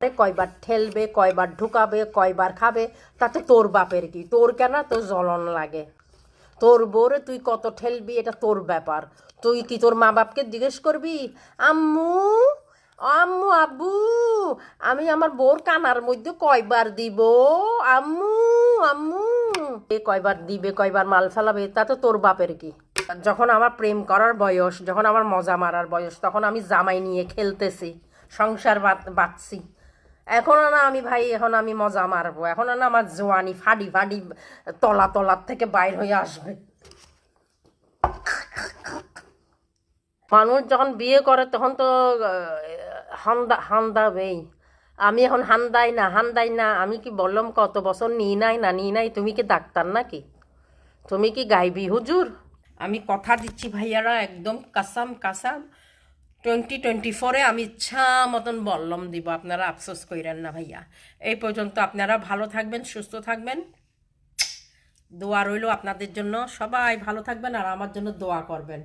কয়বার ঠেলবে, কয়বার ঢুকাবে, কয়বার খাবে, তাতে তোর বাপের কি? তোর কেন তোর জ্বলন লাগে? তোর বউরে তুই কত ঠেলবি এটা তোর ব্যাপার। তুই কি তোর মা বাপকে জিজ্ঞেস করবি, আম্মু আম্মু আব্বু আমি আমার বউর কানার মধ্যে কয়বার দিব, আম্মু আম্মু এ কয়বার দিবে, কয়বার মাল ফেলাবে, তাতে তোর বাপের কি? যখন আমার প্রেম করার বয়স, যখন আমার মজা মারার বয়স, তখন আমি জামাই নিয়ে খেলতেছি, সংসার বাঁধছি। এখন না আমি ভাই, এখন আমি মজা মারবো, এখন না আমার জোয়ানি ফাডি ফাডি তলার থেকে বাইর হয়ে আসবে। মানুষ যখন বিয়ে করে তখন তো হান্দাবেই। আমি এখন হান্দাই না। আমি কি বললাম কত বছর নিই নাই? তুমি কি ডাক্তার নাকি? তুমি কি গাইবি হুজুর? আমি কথা দিচ্ছি ভাইয়ারা, একদম কাসাম কাসাম 2024-এ আমি ইচ্ছা মতন বললাম দিব, আপনারা আফসোস কইরেন না ভাইয়া। এই পর্যন্ত আপনারা ভালো থাকবেন, সুস্থ থাকবেন, দোয়া রইল আপনাদের জন্য। সবাই ভালো থাকবেন আর আমার জন্য দোয়া করবেন।